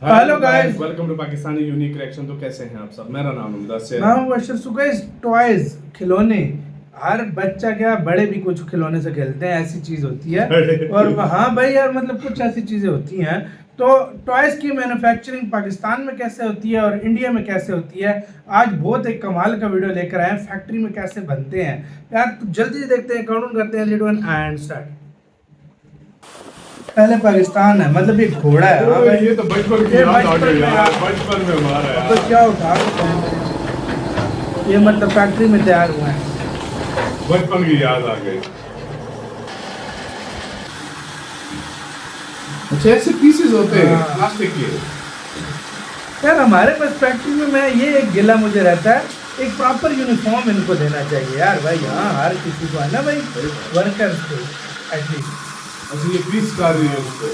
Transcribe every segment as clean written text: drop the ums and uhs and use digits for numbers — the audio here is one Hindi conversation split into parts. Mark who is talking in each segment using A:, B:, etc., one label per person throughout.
A: Hello guys,
B: welcome to Pakistani unique reaction. तो कैसे हैं आप सब? मेरा नाम मुदस्सिर
A: मैं हूं बशर। सो गाइस, टॉयज खिलौने, हर बच्चा क्या बड़े भी कुछ खिलौने से खेलते हैं, ऐसी चीज होती है। और हाँ भाई यार, मतलब कुछ ऐसी चीजें होती हैं। तो टॉयज की मैन्युफैक्चरिंग पाकिस्तान में कैसे होती है और इंडिया में कैसे होती है, आज बहुत एक कमाल का वीडियो लेकर आए हैं। फैक्ट्री में कैसे बनते हैं यार, तो जल्दी से देखते हैं, काउंट करते हैं। Lead one and start. पहले पाकिस्तान है, मतलब ये घोड़ा है। हाँ भाई,
B: ये तो बचपन की
A: ये
B: याद आ
A: बचपन
B: गई
A: में
B: यार,
A: यार।
B: बचपन में हमारा
A: अब तो
B: यार।
A: क्या उठा के ये मतलब फैक्ट्री में तैयार हुए हैं।
B: बचपन की याद आ गई। अच्छा, ऐसे पीसेस होते हैं
A: हाँ।
B: प्लास्टिक के।
A: यार हमारे पास फैक्ट्री में, मैं ये एक गिला मुझे रहता है, एक प्रॉपर यूनिफॉर्म इनको देना चाहिए यार भाई। हाँ, हर किसी को है ना भाई, वर्कर्स को एटलीस्ट।
B: अच्छा, ये पीस कर रही है उसको।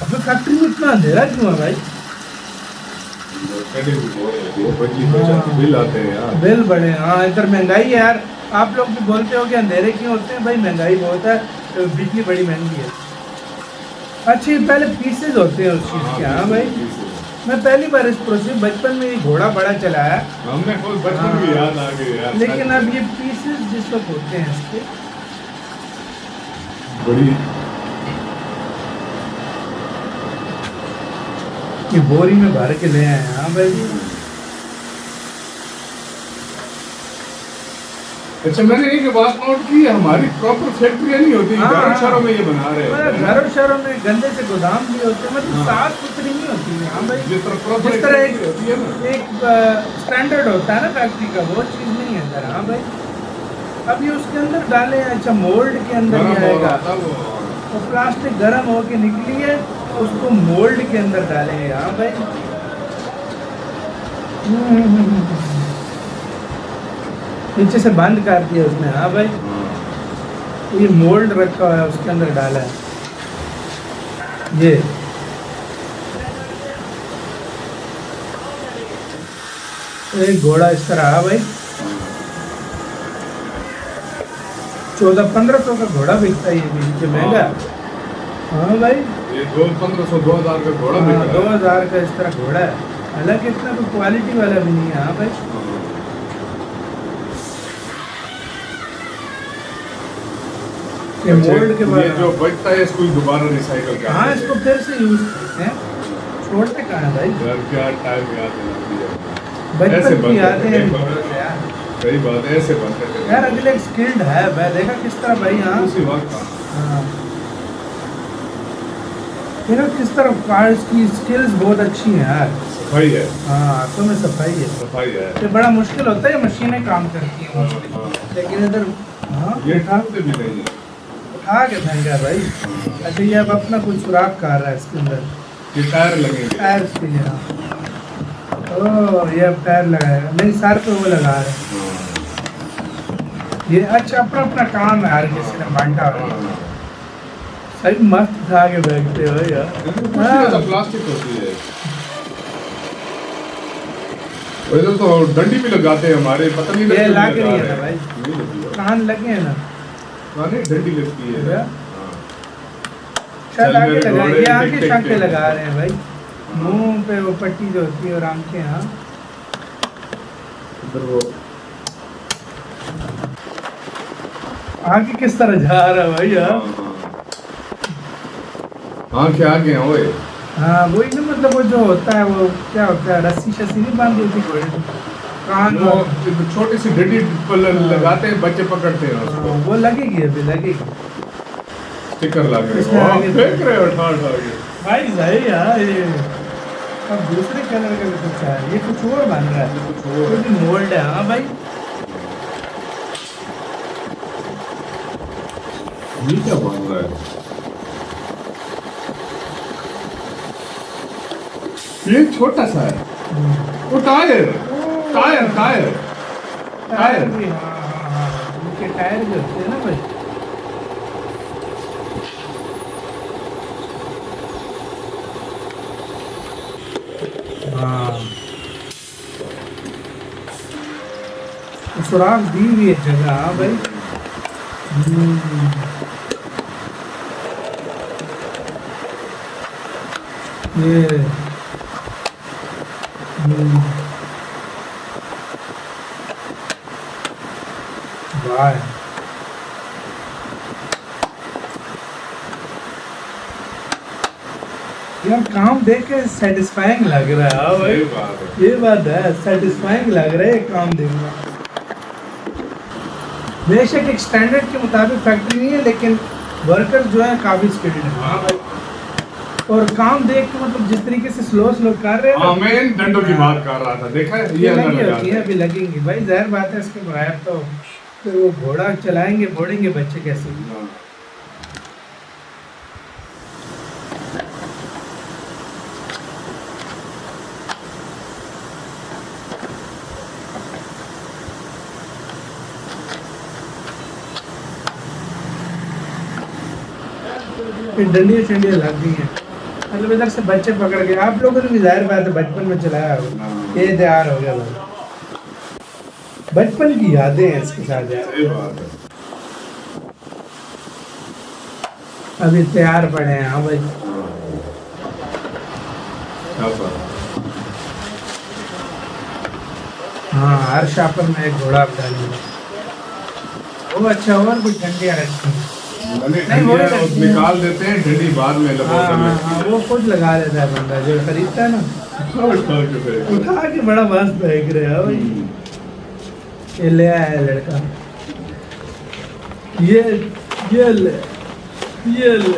A: अब फैक्ट्री में इतना अंधेरा क्यों है भाई?
B: कटे हुए बहुत होती है, बजली बचा बिल आते हैं यार।
A: बिल बड़े, हाँ इधर महंगाई है यार। आप लोग भी बोलते हो कि अंधेरे क्यों होते हैं भाई, महंगाई बहुत है, तो बिजली बड़ी महंगी है। अच्छी पहले पीसेज होते हैं उस चीज़ के। हाँ भाई, मैं पहली बार इस प्रोसेस, बचपन में ये घोड़ा बड़ा चलाया,
B: हमने खुद बचपन की याद आ गई यार।
A: लेकिन अब ये पीसेस जिस वक्त होते हैं इसके,
B: बड़ी
A: ये बोरी में भर के ले आए हैं। हाँ भाई,
B: अच्छा, मैंने एक बात नोट की, हमारी प्रॉपर फैक्ट्रियाँ नहीं होती,
A: हाँ,
B: घरों
A: हाँ।
B: शहरों में ये बना रहे होते हैं।
A: घरों शहरों में गंदे से गोदाम भी होते हैं, मतलब
B: हाँ।
A: साफ सुथरी नहीं होती है। हाँ भाई,
B: जिस तरह proper
A: जिस तरह
B: factory होती है ना।
A: एक स्टैंडर्ड होता है ना फैक्ट्री का, वो चीज़ नहीं है इधर। हाँ भाई, अब ये उसके अंदर डाले हैं। अच्छा, मोल्ड के अंदर
B: गरम
A: ही
B: हो
A: आएगा,
B: रहा था वो।
A: तो प्लास्टिक गर्म होके निकली है, उसको मोल्ड के अंदर डालेंगे। हाँ भाई, नीचे से बंद कर दिया उसने। हाँ भाई, ये मोल्ड रखा हुआ है, उसके अंदर डाला है ये। एक घोड़ा इस तरह। हाँ भाई, 1400-1500 का घोड़ा बिकता है ये भी, जो महंगा। हाँ भाई,
B: ये 1500-2000 का घोड़ा बिक रहा है।
A: 2000 का इस तरह घोड़ा है। हालांकि इतना कोई क्वालिटी वाला भी नहीं है। हाँ भाई, ये मोल्ड के बाद
B: ये जो बचता है इसको दोबारा रिसाइकल करते हैं।
A: हाँ, इसको फिर से यूज करते हैं, छोड़ते कहाँ है भाई।
B: यार क्या टाइम याद दिलाती है।
A: बचपन की
B: बनते
A: यादें
B: थे,
A: हैं घोड़ों से यार।
B: सही बात है, ऐसे बनते थे
A: यार अगले स्किल्ड है, मैं देखा किस तरह भाई। हाँ
B: उसी वक्त का।
A: हाँ, देखा किस तरह कार्स की स्किल्स बहुत अच्छी हैं यार।
B: सफाई है,
A: हाँ, तो में सफाई है।
B: सफाई है।
A: ये बड़ा मुश्किल होता है, ये मशीनें काम करती हैं mostly।
B: हाँ।
A: लेकिन इधर हाँ,
B: ये ठाकते भी नहीं है।
A: उठा के फेंका है भाई। अच्छा, ये अब अपना कुछ सुराख कर रहा है इसके अंदर,
B: ये टायर लगेंगे।
A: टायर के लिए। हाँ, ओह, ये अब टायर लगाएगा, नहीं सर पे वो लगा रहे हैं ये। अच्छा, अपना अपना काम है, हर किसी ने बांटा हुआ है। सही मस्त था के बैठते हो यार। हाँ,
B: प्लास्टिक होती है। वैसे तो डंडी भी लगाते हैं हमारे, पता नहीं
A: ये
B: लगता
A: लग
B: भी
A: रही
B: लगा
A: है ना
B: रहे
A: भाई,
B: हैं। नहीं लगी है।
A: कान लगे हैं ना।
B: नहीं, डंडी लगती है।
A: क्या?
B: हाँ।
A: शायद
B: चल
A: आगे
B: मेरे
A: लगाए,
B: घोड़े,
A: ये
B: टिक
A: आंखें
B: टिक
A: शांखें
B: टिक।
A: लगा रहे हैं भाई, मुंह पे वो पट्टी जो होती है और आंखें। हाँ,
B: इधर वो
A: आगे किस तरह जा रहा है भाई यार।
B: आंखें आगे हैं ओए।
A: हाँ वही ना, मतलब वो जो होता है, वो क्या होता है, रस्सी शस्सी नहीं बांधी होती घोड़े को, कान
B: वो
A: में।
B: छोटी सी डंडी पर लगाते हैं, बच्चे पकड़ते हैं उसको।
A: हाँ, वो लगेगी, अभी लगेगी।
B: स्टिकर लगे
A: इसमें आगे
B: फेंक रहे हो ठा ठा के।
A: भाई सही यार। ये अब दूसरे कलर का भी कुछ है, ये कुछ और बन रहा है,
B: कुछ और।
A: ये भी मोल्ड है। हाँ भाई,
B: ये क्या बन रहा है? ये छोटा सा है वो टायर, टायर टायर
A: टायर भी। हाँ हाँ हाँ, उनके टायर भी होते हैं ना भाई। हाँ, सुराख दी हुई है जगह। हाँ भाई, ये वाह यार, काम देख के सेटिस्फाइंग लग रहा है। हाँ भाई,
B: सही बात है।
A: ये बात है, सेटिस्फाइंग लग रहा है ये काम देखना। बेशक एक स्टैंडर्ड के मुताबिक फैक्ट्री नहीं है, लेकिन वर्कर जो है काफी स्किल्ड है। हाँ भाई, और काम देख के मतलब जिस तरीके से स्लो कर रहे हैं ना,
B: हाँ, मैं इन डंडों की बात कर रहा था, देखा है
A: ये
B: अंदर
A: लगी
B: लगा
A: होती है,
B: है।
A: अभी लगेंगी भाई, जाहिर बात है। इसके बगैर तो फिर वो घोड़ा चलाएंगे, फोड़ेंगे बच्चे कैसे?
B: हाँ।
A: फिर डंडियाँ चंडियाँ लग गई हैं, मतलब इधर से बच्चे पकड़ के। आप लोगों ने भी जाहिर बात है बचपन में चलाया होगा,
B: हाँ।
A: ये तैयार हो गया भाई। बचपन की यादें हैं इसके साथ यार।
B: सही बात है।
A: अभी तैयार पड़े हैं। हाँ भाई,
B: शाबाश।
A: हाँ, हर शापर में एक घोड़ा डालेंगे। वो अच्छा, और कुछ डंडियाँ रखी हैं।
B: नहीं,
A: वो
B: वो
A: रखी हैं।
B: निकाल देते हैं, डंडी बाद में
A: हाँ
B: लगा
A: हाँ हाँ, वो खुद लगा देता है बंदा जो खरीदता है ना, उठा के बड़ा मस्त फेंक रहे हैं भाई। ये ले आया है लड़का, ये ले, ये ले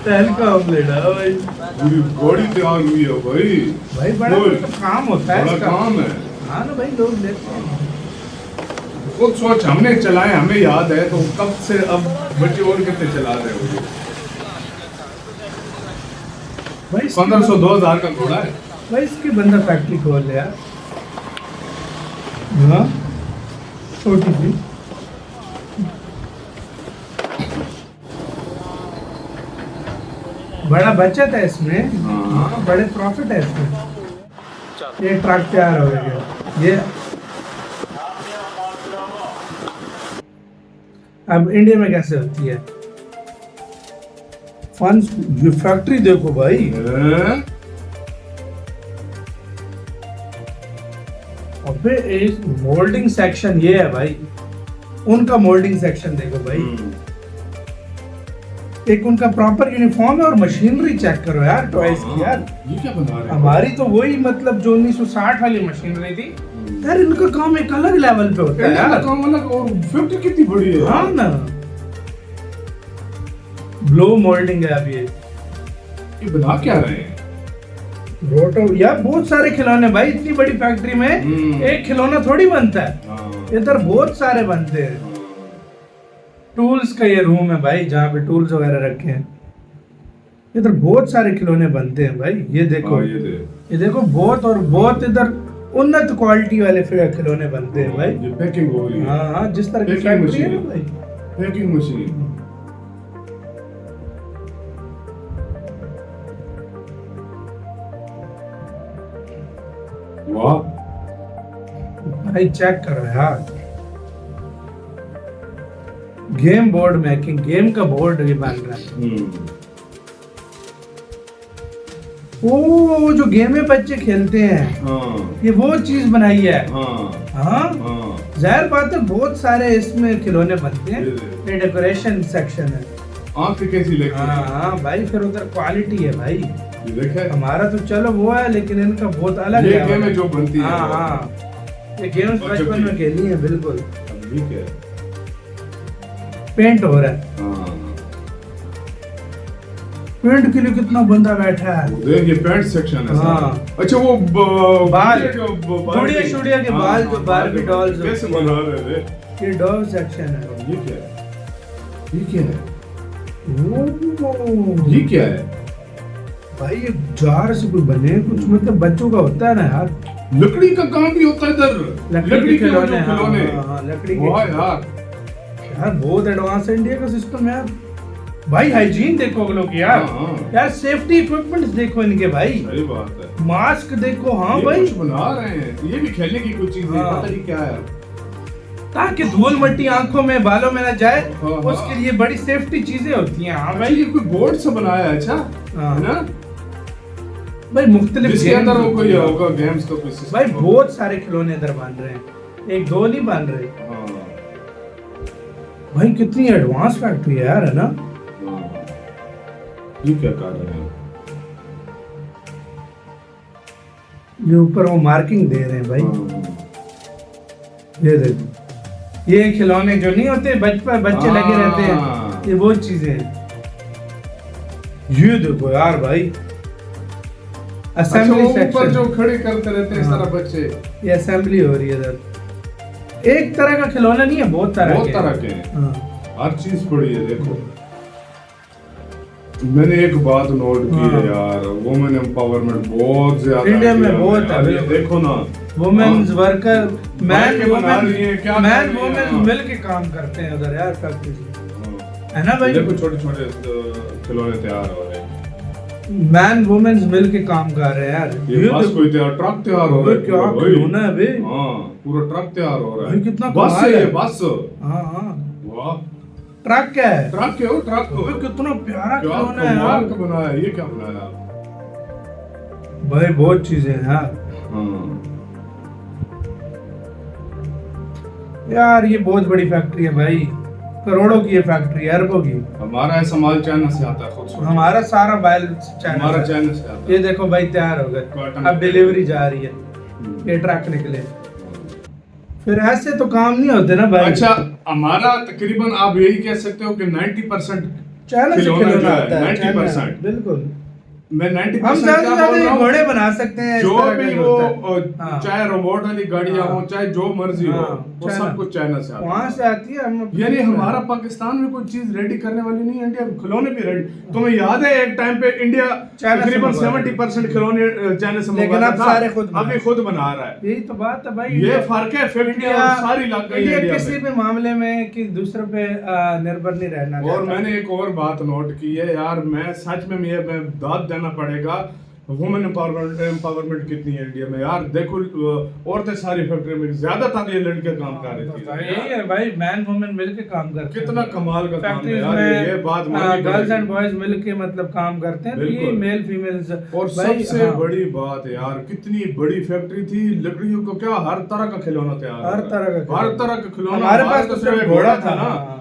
A: तहलका ऑमलेट है भाई।
B: पूरी बॉडी तैयार हुई है भाई।
A: भाई बड़ा
B: बोल।
A: तो काम होता है
B: बड़ा
A: इसका।
B: काम है।
A: हाँ ना भाई, लोग लेते हैं।
B: खुद सोच, हमने चलाए, हमें याद है, तो कब से अब बच्चे और कितने चला रहे हो?
A: भाई
B: 1500-2000 का घोड़ा है।
A: भाई इसकी बंदा फैक्ट्री खोल ले यार। हाँ, छोटी सी। बड़ा बचत है इसमें।
B: हाँ।
A: हाँ, बड़े प्रॉफिट है इसमें। ये ट्रक तैयार हो गया। ये अब इंडिया में कैसे होती है फन? ये फैक्ट्री देखो भाई,
B: हैं?
A: अबे एक मोल्डिंग सेक्शन ये है भाई, उनका मोल्डिंग सेक्शन देखो भाई। एक उनका प्रॉपर यूनिफॉर्म है, और मशीनरी चेक करो यार टॉयज की यार।
B: ये क्या बना रहे हैं?
A: हमारी तो वही मतलब जो 1960 वाली मशीनरी थी यार, इनका काम एक अलग लेवल पे होता है
B: इंडिया का
A: यार।
B: काम अलग, और फैक्ट्री कितनी बड़ी है।
A: हाँ ना, ब्लो मोल्डिंग है अब
B: ये बना क्या रहे हैं?
A: रोटो यार, बहुत सारे खिलौने भाई। इतनी बड़ी फैक्ट्री में एक खिलौना थोड़ी बनता है,
B: हाँ।
A: इधर बहुत सारे बनते हैं। टूल्स का ये रूम है भाई, जहाँ पे टूल्स वगैरह रखे हैं। इधर बहुत सारे खिलौने बनते हैं भाई। ये देखो,
B: हाँ,
A: ये देखो, बहुत और बहुत इधर उन्नत क्वालिटी वाले फिर खिलौने बनते हैं भाई।
B: ये पैकिंग हो रही है।
A: हाँ हाँ, जिस तरह की
B: Packing
A: फैक्ट्री है ना
B: machine।
A: भाई।
B: Packing machine. वाह।
A: भाई चेक करो यार, गेम बोर्ड मेकिंग, गेम का बोर्ड भी बन रहा है। वो जो गेम में बच्चे खेलते हैं,
B: हाँ।
A: ये वो चीज बनाई है।
B: हाँ।
A: हाँ,
B: हाँ।
A: जाहिर बात है बहुत सारे इसमें खिलौने बनते हैं।
B: ये
A: ये डेकोरेशन सेक्शन है।
B: आंख कैसी लगती
A: हाँ
B: है?
A: हाँ भाई, फिर उधर क्वालिटी है भाई।
B: ये देखा है?
A: हमारा तो चलो वो है, लेकिन इनका बहुत अलग
B: ये
A: है।
B: गेम है जो बनती है।
A: हाँ हाँ, ये गेम्स
B: और
A: बचपन
B: जबकि-
A: में खेली है बिल्कुल।
B: अब ये क्या है?
A: पेंट हो रहा है,
B: हाँ।
A: पेंट के लिए कितना बंदा बैठा है।
B: वो देख, ये पैंट सेक्शन है
A: हाँ।
B: सारा। अच्छा, वो
A: बाल,
B: गुड़िया
A: गुड़िया के बाल जो बारबी डॉल्स
B: कैसे
A: होती हैं।
B: बना रहे थे?
A: ये डॉल सेक्शन है।
B: ये क्या है? ये क्या है?
A: ओह,
B: ये क्या है?
A: भाई ये जार से कोई बने कुछ, मतलब बच्चों का होता है ना यार,
B: लकड़ी का काम भी होता है इधर।
A: लकड़ी के
B: वो जो
A: खिलौने। हाँ,
B: खिलौने।
A: हाँ, हाँ, लकड़ी
B: वाह
A: के।
B: यार।
A: यार बहुत एडवांस है इंडिया का सिस्टम यार। भाई हाइजीन देखो लोग यार।
B: हाँ, हाँ।
A: यार सेफ्टी इक्विपमेंट्स देखो इनके भाई,
B: सही बात है।
A: मास्क देखो। हाँ
B: ये
A: भाई,
B: कुछ बना रहे हैं, ये भी खेलने की कुछ चीज है,
A: हाँ।
B: पता नहीं क्या है।
A: ताकि धूल मिट्टी आंखों में बालों में ना जाए,
B: हाँ,
A: उसके लिए बड़ी सेफ्टी चीजें होती हैं। हाँ
B: अच्छा,
A: भाई,
B: ये कोई बोर्ड से बनाया है? अच्छा,
A: हाँ।
B: है ना?
A: भाई मुख्तलिफ
B: जिसके
A: games
B: अंदर वो कोई
A: होती हैं।
B: होगा गेम्स का कोई system
A: भाई
B: होगा।
A: बहुत सारे खिलौने इधर बन रहे हैं, एक दो नहीं बन रहे।
B: हाँ,
A: भाई कितनी एडवांस फैक्ट्री है यार, है ना?
B: हाँ। ये क्या कर रहे हैं?
A: ये ऊपर वो मार्किंग दे रहे हैं भाई,
B: हाँ।
A: ये देखो, ये खिलौने जो नहीं होते बच्चे लगे रहते हैं,
B: हाँ।
A: ये वो चीजें हैं। ये देखो यार भाई,
B: अच्छा,
A: असेंबली
B: वो ऊपर
A: सेक्शन,
B: जो खड़े करते रहते हैं इस
A: हाँ।
B: तरह बच्चे,
A: ये असेंबली हो रही है इधर। एक तरह का खिलौना नहीं है, बहुत तरह
B: बहुत
A: के
B: तरह
A: हैं।
B: के हैं।
A: हाँ।
B: हर चीज पड़ी है देखो। मैंने एक बात नोट की है
A: हाँ।
B: यार, वुमेन एम्पावरमेंट बहुत ज्यादा
A: इंडिया में बहुत है,
B: यार, ये
A: बिल्कुल।
B: देखो ना,
A: वुमेन्स
B: हाँ।
A: वर्कर, मैन
B: के बना रही हैं, क्या कर
A: मैन
B: रही हैं,
A: वुमेन
B: हाँ।
A: मिल के काम करते हैं उधर यार फैक्ट्री में,
B: हाँ।
A: है ना भाई?
B: देखो छोटे छोटे खिलौने तैयार हो रहे हैं।
A: मैन वुमेन्स मिल के काम कर रहे हैं यार।
B: ये बस
A: देखो,
B: कोई तैयार, ट्रक तैयार हो रहा है
A: क्या
B: पूरा, भाई।
A: खिलौना है बे।
B: हाँ, पूरा ट्रक तैयार हो रहा है।
A: भाई, कितना
B: बस
A: कमाल
B: है
A: है।
B: ये, बस।
A: हाँ हाँ,
B: वाह,
A: ट्रक क्या है?
B: ट्रक है वो, ट्रक।
A: भाई कितना प्यारा
B: क्या
A: खिलौना है
B: कमाल
A: यार।
B: का बनाया है, ये क्या बनाया?
A: भाई बहुत चीजें हैं यार।
B: हाँ।
A: यार ये बहुत बड़ी फैक्ट्री है भाई, करोड़ों की ये फैक्ट्री है, अरबों की।
B: हमारा ऐसा माल चाइना से आता है, खुद सोचो।
A: हमारा सारा बैल चाइना
B: हमारा
A: से।
B: चाइना से आता
A: ये
B: है।
A: देखो भाई तैयार हो गए,
B: कॉटन
A: अब डिलीवरी जा रही है, ये ट्रक निकले। फिर ऐसे तो काम नहीं होते ना भाई।
B: अच्छा, हमारा तकरीबन आप यही कह सकते हो कि 90%
A: चाइना से
B: खिलौना जो
A: खिलौना
B: है,
A: आता है,
B: 90%।
A: चाइना, बिल्कुल।
B: मैं
A: हम
B: 90%
A: ज्यादा
B: क्या
A: से ज्यादा
B: बोल
A: ये
B: रहा हूँ?
A: घोड़े बना सकते हैं, इस
B: जो
A: तरह का
B: भी
A: जो
B: वो
A: होता है। हाँ।
B: चाहे रोबोट वाली गाड़ियां
A: हाँ।
B: हो, चाहे जो मर्जी हो,
A: हाँ,
B: वो
A: चाइना।
B: सब कुछ चाइना से आता
A: वहां
B: है।
A: से आती है, हम
B: यानी हमारा पाकिस्तान में कोई चीज रेडी करने वाली नहीं है, इंडिया में खिलौने भी रेडी। तुम्हें याद है एक टाइम पे इंडिया
A: चाइना से
B: तकरीबन
A: मंगवा रहा
B: 70% खिलौने चाइना से
A: लेकिन
B: मंगवाता
A: अब
B: था,
A: सारे खुद बना
B: अभी खुद बना रहा है।
A: यही तो बात है भाई।
B: ये फर्क है, फैक्ट्रियां सारी लग गई
A: इंडिया
B: इंडिया
A: किसी
B: में।
A: भी मामले में कि दूसरे पे निर्भर नहीं रहना
B: और
A: चाहता।
B: मैंने एक और बात नोट की है यार, मैं सच में ये मैं दाद देना पड़ेगा, वुमेन एम्पावरमेंट कितनी है इंडिया में यार। देखो औरतें सारी फैक्ट्री में, ज्यादातर ये लड़कियां काम कर रही थी
A: यही है भाई, मैन वुमेन मिल के काम करते हैं।
B: कितना कमाल का काम है
A: फैक्ट्रीज
B: यार, ये बात
A: में
B: माननी
A: गर्ल्स
B: पड़ेगी।
A: एंड बॉयज मिल के मतलब काम करते हैं, तो ये
B: बिल्कुल।
A: Mail females.
B: और
A: भाई,
B: सबसे
A: हाँ,
B: बड़ी बात है यार, कितनी बड़ी फैक्ट्री थी, लकड़ियों को क्या हर तरह का खिलौना तैयार
A: हर
B: हो रहा है।
A: तरह का
B: हर
A: खिलौना।
B: तरह का खिलौना।
A: हमारे पास तो सिर्फ
B: एक
A: घोड़ा था
B: ना।
A: हाँ।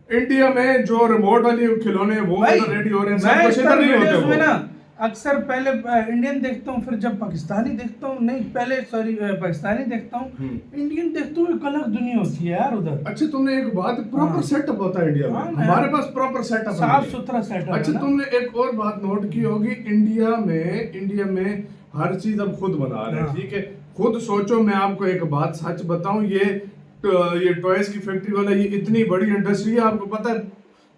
B: इंडिया में जो रिमोट वाली खिलौने वो
A: भाई,
B: रेडी हो रहे हैं,
A: मैं
B: सब कुछ
A: इस
B: इधर
A: तरह
B: नहीं होते
A: वीडियोस में
B: वो।
A: ना अक्सर पहले इंडियन देखता हूँ, फिर जब पाकिस्तानी देखता हूँ, नहीं पहले सॉरी पाकिस्तानी देखता हूँ, इंडियन देखता हूँ, एक अलग दुनिया होती है यार उधर।
B: अच्छा, तुमने एक बात, प्रॉपर
A: हाँ।
B: सेटअप होता है इंडिया में,
A: हाँ,
B: हमारे पास प्रॉपर सेटअप
A: साफ सुथरा सेटअप
B: अच्छा,
A: है ना।
B: तुमने एक और बात नोट की होगी, इंडिया में हर चीज अब खुद बना रहे हैं,
A: हाँ।
B: ठीक है। खुद सोचो, मैं आपको एक बात सच बताऊं, ये टॉयज की फैक्ट्री वाला ये इतनी बड़ी इंडस्ट्री है, आपको पता है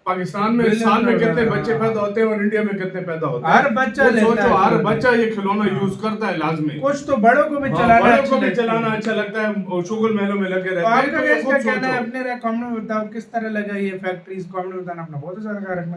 B: पाकिस्तान में
A: बिलियन
B: साल में
A: डॉलर,
B: कितने
A: हाँ।
B: बच्चे पैदा होते हैं और इंडिया में कितने पैदा होते हैं।
A: हर बच्चा
B: खुद
A: लेता
B: सोचो,
A: है
B: हर
A: खिलौना।
B: बच्चा ये खिलौना यूज करता है लाजमी।
A: कुछ तो बड़ों को भी
B: हाँ,
A: चलाना
B: बड़ों
A: अच्छी
B: को भी
A: लगती है।
B: चलाना अच्छा लगता है, और शुगर मेलों में लगे
A: तो
B: रहते हैं।
A: आपका
B: तो ये
A: क्या
B: खुद
A: कहना है,
B: सोचो।
A: अपने कमेंट में बताओ किस तरह लगा ये फैक्ट्रीज, कमेंट में बताना अपना बहुत ज्यादा ख्याल रखना।